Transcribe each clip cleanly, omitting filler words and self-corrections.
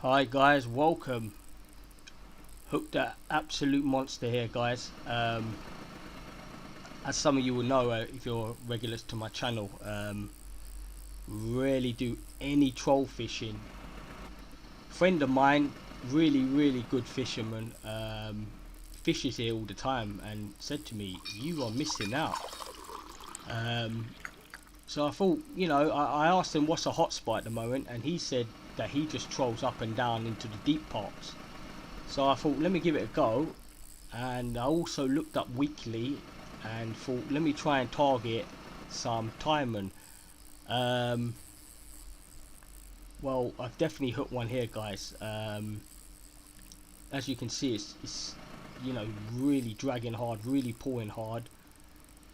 Hi guys, welcome. Hooked that absolute monster here, guys. As some of you will know, if you're regulars to my channel, rarely do any troll fishing. Friend of mine, really good fisherman, fishes here all the time, and said to me, "You are missing out." Um, so I thought, I asked him what's a hot spot at the moment, and he said that he just trolls up and down into the deep parts. So I thought, let me give it a go, and I also looked up weekly and thought, let me try and target some Taimen. Um, well, I've definitely hooked one here, guys. As you can see, it's really dragging hard, really pulling hard.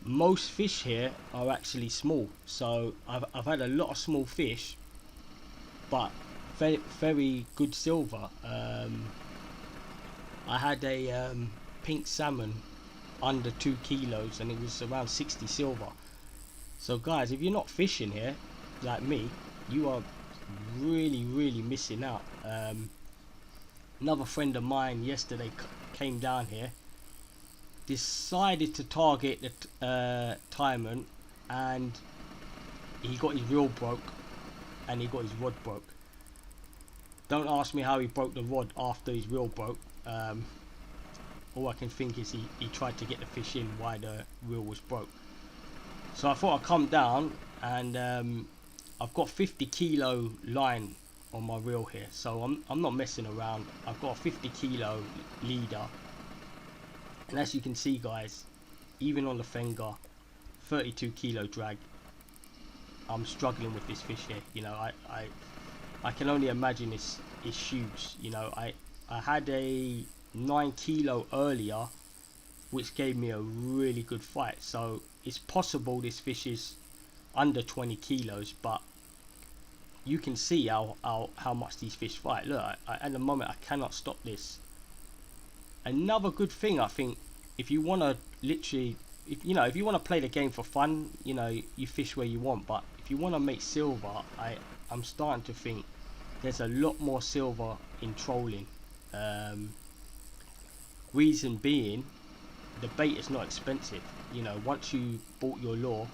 Most fish here are actually small, so I've had a lot of small fish, but very good silver. I had a pink salmon under 2 kilos and it was around 60 silver. So guys, if you're not fishing here like me, you are really missing out. Another friend of mine yesterday came down here, decided to target the Taimen, and he got his reel broke and he got his rod broke. Don't ask me how he broke the rod after his reel broke. All I can think is he tried to get the fish in while the reel was broke. So I thought I'd come down, and I've got 50 kilo line on my reel here, so I'm not messing around. I've got a 50 kilo leader, and as you can see, guys, even on the Fenga, 32 kilo drag. I'm struggling with this fish here. I can only imagine it's huge. I had a 9 kilo earlier, which gave me a really good fight. So it's possible this fish is under 20 kilos, but you can see how much these fish fight. Look, at the moment I cannot stop this. Another good thing, I think, if you want to literally, if you want to play the game for fun, you fish where you want, but if you want to make silver, I'm starting to think there's a lot more silver in trolling. Reason being, the bait is not expensive. Once you bought your lure,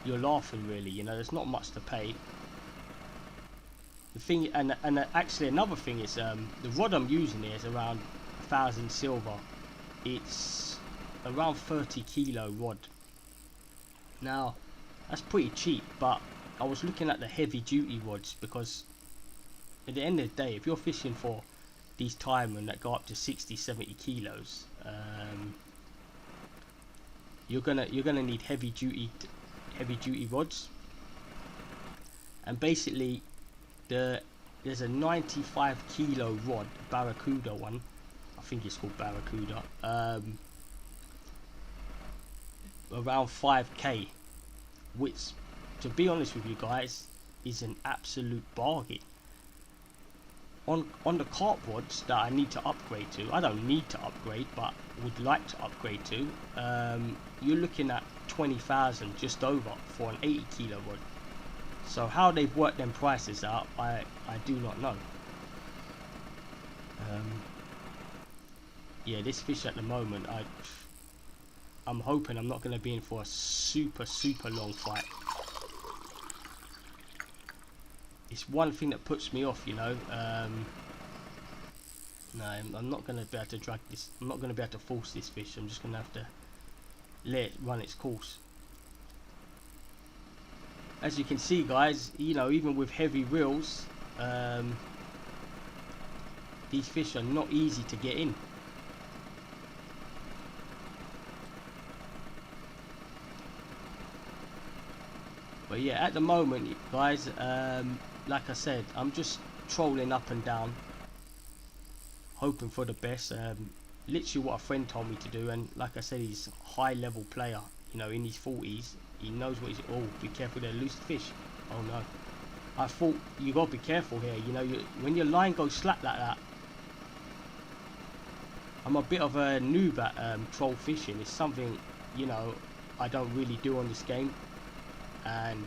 you're laughing, really. There's not much to pay. The thing, and actually another thing is, the rod I'm using here is around 1,000 silver. It's around 30 kilo rod. Now that's pretty cheap, but I was looking at the heavy duty rods, because at the end of the day, if you're fishing for these Taimen that go up to 60-70 kilos, you're gonna need heavy duty rods. And basically, there's a 95 kilo rod, Barracuda one, I think it's called Barracuda, around 5k, which, to be honest with you guys, is an absolute bargain. On the carp rods that I need to upgrade to, I don't need to upgrade, but would like to upgrade to, you're looking at 20,000 just over for an 80 kilo rod. So how they've worked them prices out, I do not know. Yeah, this fish at the moment, I'm hoping I'm not going to be in for a super long fight. It's one thing that puts me off, no, I'm not going to be able to drag this. I'm not going to be able to force this fish. I'm just going to have to let it run its course. As you can see, guys, even with heavy reels, these fish are not easy to get in. But yeah, at the moment, guys, like I said, I'm just trolling up and down, hoping for the best. Literally what a friend told me to do, and like I said, he's a high level player, in his 40s. He knows what he's, oh, be careful, there, loose fish. Oh no, I thought you gotta be careful here. When your line goes slack like that. I'm a bit of a noob at troll fishing. It's something, I don't really do on this game, and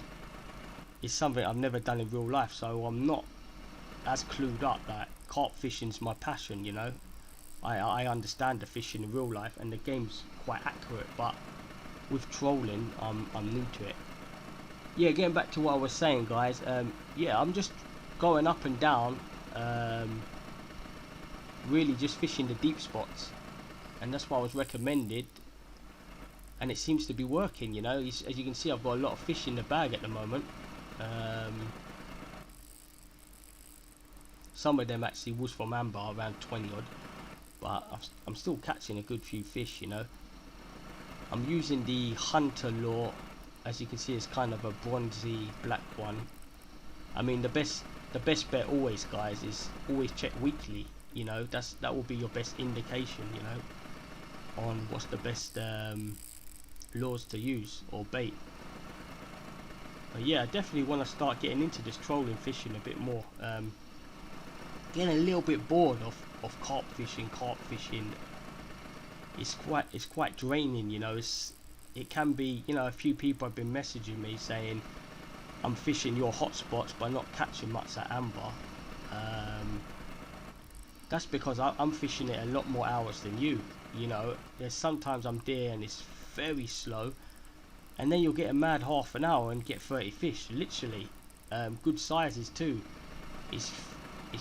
it's something I've never done in real life, so I'm not as clued up that carp fishing's my passion, you know. I understand the fishing in real life, and the game's quite accurate, but with trolling, I'm new to it. Yeah, getting back to what I was saying, guys. Yeah, I'm just going up and down, really just fishing the deep spots, and that's what I was recommended, and it seems to be working, you know. As you can see, I've got a lot of fish in the bag at the moment. Some of them actually was from amber, around 20 odd, but I'm still catching a good few fish, you know. I'm using the Hunter lure. As you can see, it's kind of a bronzy black one. I mean, the best bet always, guys, is always check weekly, you know. That will be your best indication, you know, on what's the best lures to use or bait. But yeah, I definitely want to start getting into this trolling fishing a bit more. Getting a little bit bored of carp fishing. It's quite draining, you know. It can be, you know. A few people have been messaging me saying I'm fishing your hotspots but not catching much at amber. That's because I'm fishing it a lot more hours than you, you know. There's sometimes I'm there and it's very slow, and then you'll get a mad half an hour and get 30 fish, literally. Good sizes too. It's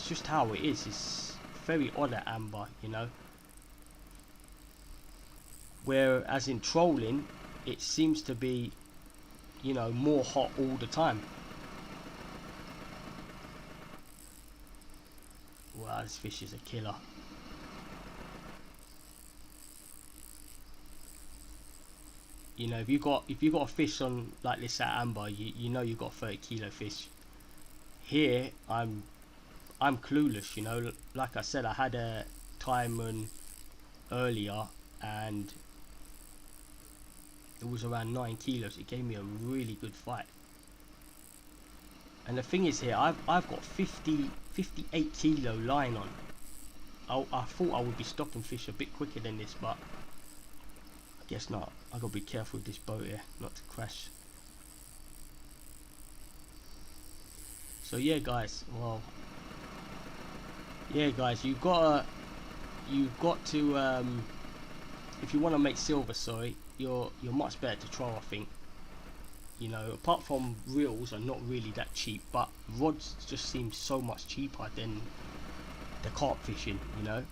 just how it is. It's very odd at amber, you know. Whereas in trolling, it seems to be, you know, more hot all the time. Wow, this fish is a killer. You know, if you got a fish on like this at amber, you know you got a 30 kilo fish. Here I'm clueless, you know. Like I said, I had a Taimen earlier and it was around 9 kilos. It gave me a really good fight. And the thing is here, I've got 58 kilo line on. I thought I would be stopping fish a bit quicker than this, but I guess not. I gotta be careful with this boat here, not to crash. So yeah, guys. Well, yeah, guys. You've got to if you want to make silver, sorry, you're much better to troll, I think. You know, apart from reels are not really that cheap, but rods just seem so much cheaper than the carp fishing, you know.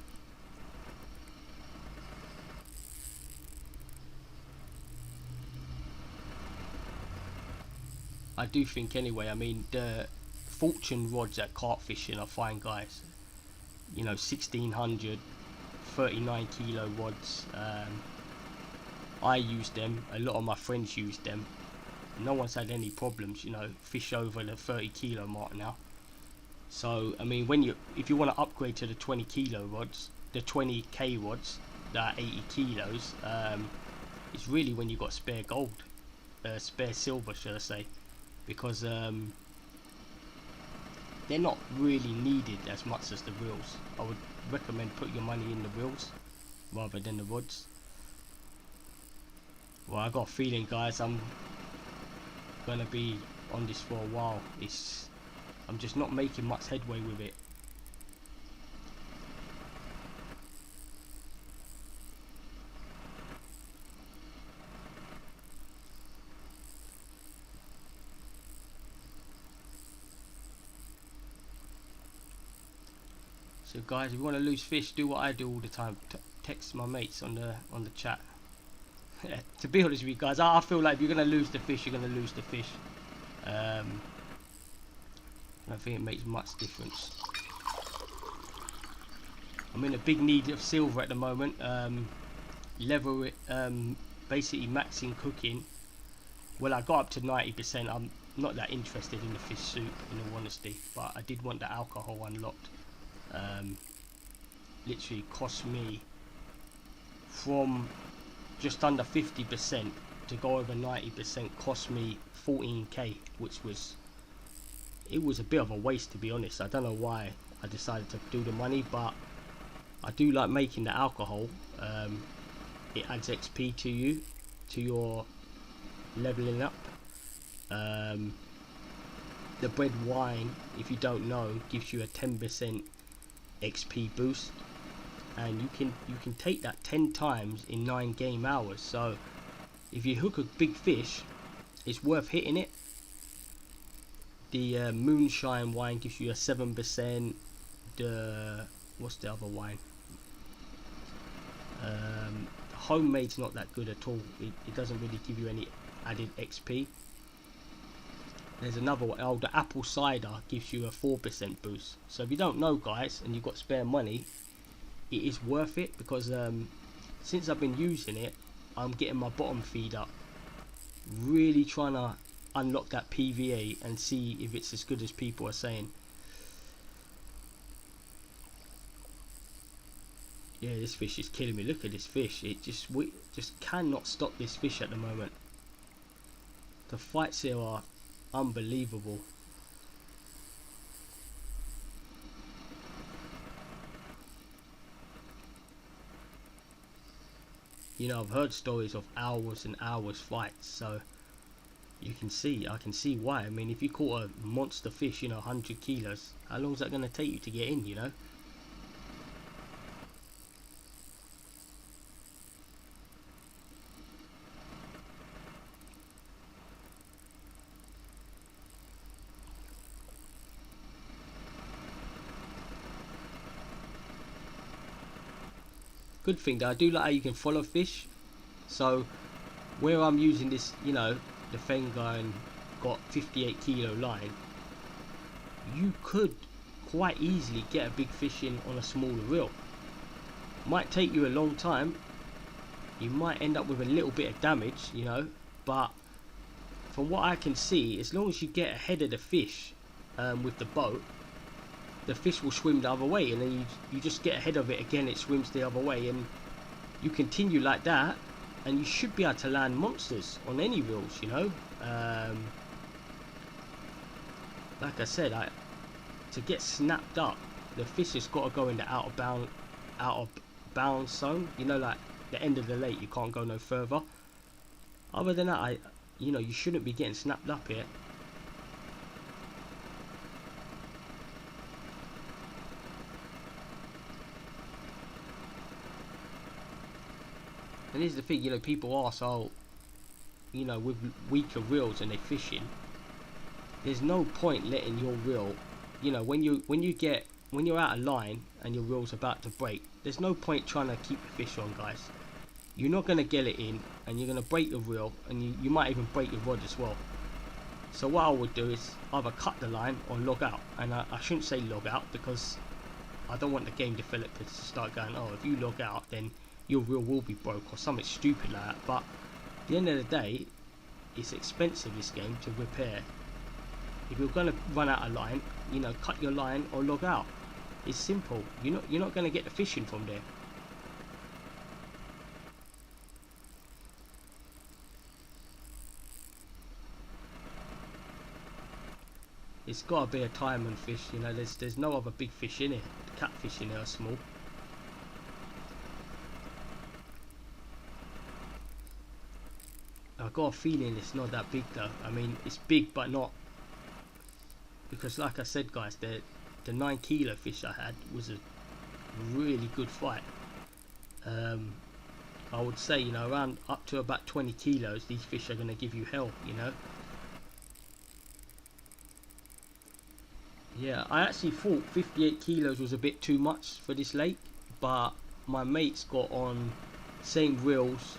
I do think anyway. I mean, the fortune rods at carp fishing are fine, guys. You know, 1600, 39 kilo rods. I use them. A lot of my friends use them. No one's had any problems, you know. Fish over the 30 kilo mark now. So I mean, if you want to upgrade to the 20 kilo rods, the 20k rods that are 80 kilos, it's really when you got spare gold, spare silver, should I say, because they're not really needed as much as the reels. I would recommend put your money in the reels rather than the rods. Well, I got a feeling, guys, I'm gonna be on this for a while. I'm just not making much headway with it. So guys, if you want to lose fish, do what I do all the time. Text my mates on the chat. To be honest with you guys, I feel like if you're going to lose the fish, you're going to lose the fish. I don't think it makes much difference. I'm in a big need of silver at the moment. Level basically maxing cooking. Well, I got up to 90%. I'm not that interested in the fish soup, in all honesty, but I did want the alcohol unlocked. Literally cost me from just under 50% to go over 90%, cost me 14k, which was a bit of a waste, to be honest. I don't know why I decided to do the money, but I do like making the alcohol. It adds XP to you, to your leveling up. the bread wine, if you don't know, gives you a 10% XP boost, and you can take that 10 times in 9 game hours. So if you hook a big fish, it's worth hitting it. The moonshine wine gives you a 7%. The what's the other wine? Homemade's not that good at all. It doesn't really give you any added XP. There's another one. Oh, the apple cider gives you a 4% boost. So if you don't know, guys, and you've got spare money, it is worth it, because since I've been using it, I'm getting my bottom feed up, really trying to unlock that PVA and see if it's as good as people are saying. Yeah, this fish is killing me. Look at this fish. We just cannot stop this fish at the moment. The fights here are unbelievable. You know, I've heard stories of hours and hours fights, so I can see why. I mean, if you caught a monster fish, you know, 100 kilos, how long is that going to take you to get in, you know? Good thing though, I do like how you can follow fish. So where I'm using this, you know, the Fenga and got 58 kilo line, you could quite easily get a big fish in on a smaller reel. Might take you a long time, you might end up with a little bit of damage, you know, but from what I can see, as long as you get ahead of the fish with the boat, the fish will swim the other way, and then you just get ahead of it again, it swims the other way, and you continue like that, and you should be able to land monsters on any reels, you know. Like I said, to get snapped up, the fish has got to go in the out of bounds zone, you know, like the end of the lake, you can't go no further. Other than that, you know, you shouldn't be getting snapped up here. And here's the thing, you know, people ask, oh, you know, with weaker reels and they're fishing, there's no point letting your reel, you know, when you're out of line and your reel's about to break, there's no point trying to keep the fish on, guys. You're not going to get it in, and you're going to break the reel, and you might even break your rod as well. So what I would do is either cut the line or log out. And I shouldn't say log out, because I don't want the game developers to start going, oh, if you log out, then your reel will be broke, or something stupid like that. But at the end of the day, it's expensive, this game, to repair. If you're going to run out of line, you know, cut your line or log out. It's simple. You're not going to get the fishing from there. It's got to be a Taimen fish, you know. There's no other big fish in it. The catfish in there are small. I've got a feeling it's not that big though. I mean, it's big but not, because like I said, guys, the 9 kilo fish I had was a really good fight. I would say, you know, around up to about 20 kilos, these fish are going to give you hell, you know. Yeah, I actually thought 58 kilos was a bit too much for this lake, but my mate's got on same reels,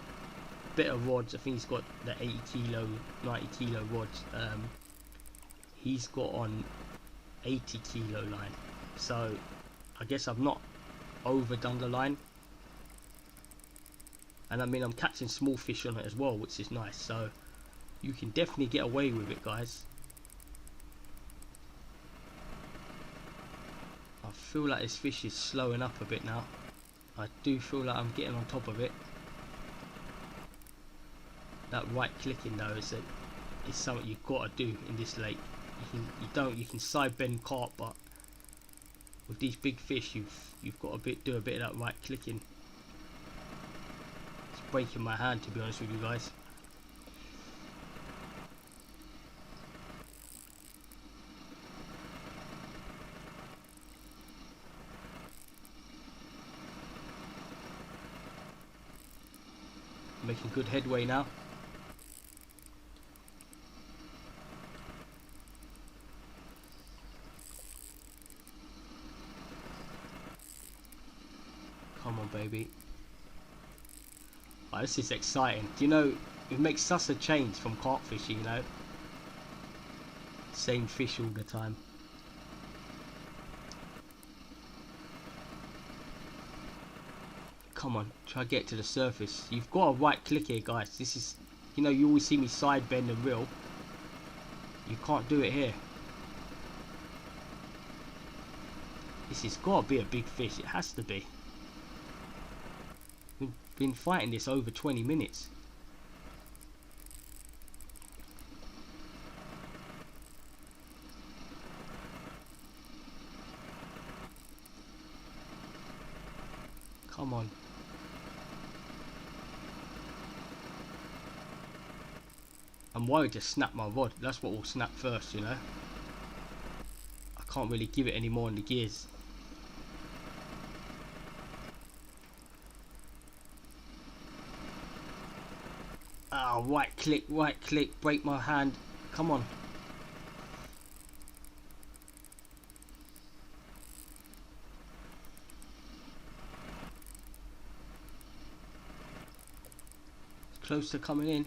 better rods. I think he's got the 80 kilo, 90 kilo rods. He's got on 80 kilo line, so I guess I've not overdone the line. And I mean, I'm catching small fish on it as well, which is nice, so you can definitely get away with it, guys. I feel like this fish is slowing up a bit now. I do feel like I'm getting on top of it. That right clicking though is something you've got to do in this lake. You can side bend carp, but with these big fish, you've got to do a bit of that right clicking. It's breaking my hand, to be honest with you guys. Making good headway now. Come on, baby. Oh, this is exciting. Do you know, it makes such a change from carp fishing, you know. Same fish all the time. Come on, try to get to the surface. You've got a right click here, guys. This is, you know, you always see me side bend and reel. You can't do it here. This has got to be a big fish. It has to be. We've been fighting this over 20 minutes. Come on. I'm worried to snap my rod. That's what will snap first, you know. I can't really give it any more in the gears. Ah, right click, break my hand. Come on. It's close to coming in.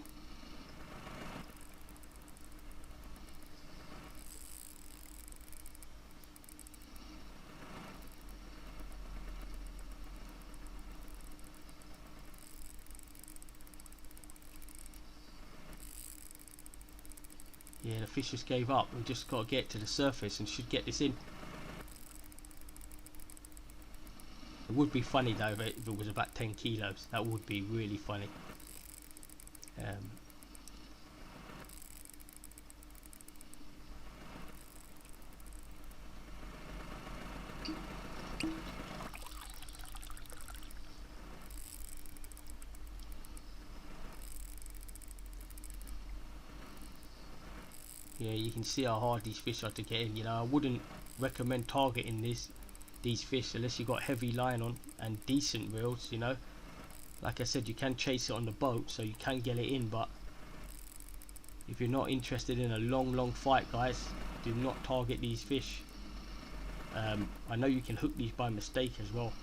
Yeah, the fish just gave up. We just got to get to the surface and should get this in. It would be funny though if it was about 10 kilos. That would be really funny. Yeah, you can see how hard these fish are to get in. You know, I wouldn't recommend targeting these fish unless you got heavy line on and decent reels. You know, like I said, you can chase it on the boat, so you can get it in. But if you're not interested in a long fight, guys, do not target these fish. I know you can hook these by mistake as well.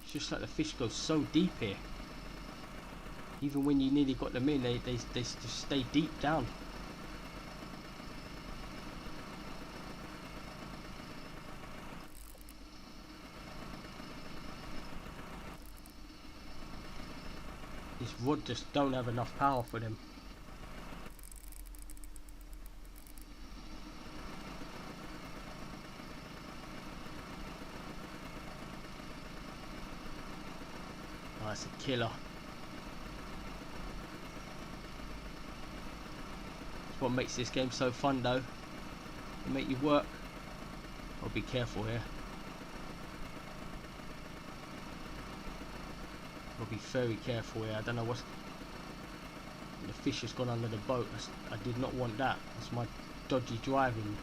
It's just like the fish go so deep here. Even when you nearly got them in, they just stay deep down. This rod just don't have enough power for them. Oh, it's a killer. That's what makes this game so fun though. It make you work. I'll be careful here. I'll be very careful here. I don't know what's... The fish has gone under the boat. I did not want that. That's my dodgy driving.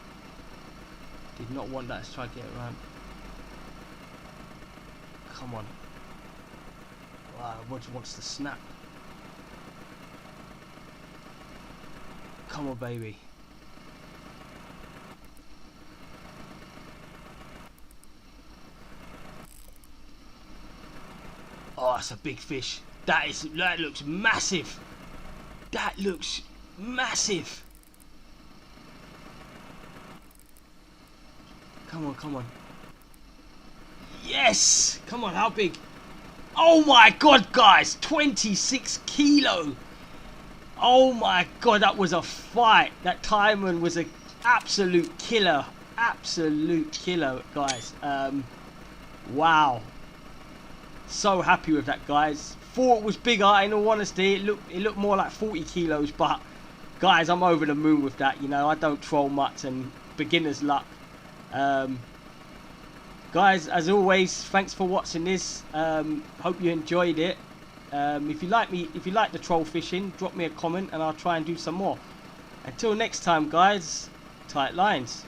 Did not want that. Let's try to get around. Come on. Wow, the rod wants to snap. Come on, baby. Oh, that's a big fish. That looks massive. That looks massive. Come on, come on. Yes! Come on, how big? Oh my god, guys! 26 kilo! Oh my god, that was a fight. That Taimen was an absolute killer. Absolute killer, guys. Wow. So happy with that, guys. Thought it was bigger, in all honesty. It looked more like 40 kilos, but guys, I'm over the moon with that. You know, I don't troll much and beginner's luck. guys, as always, thanks for watching this. Hope you enjoyed it. If you like the troll fishing, drop me a comment and I'll try and do some more. Until next time, guys, tight lines.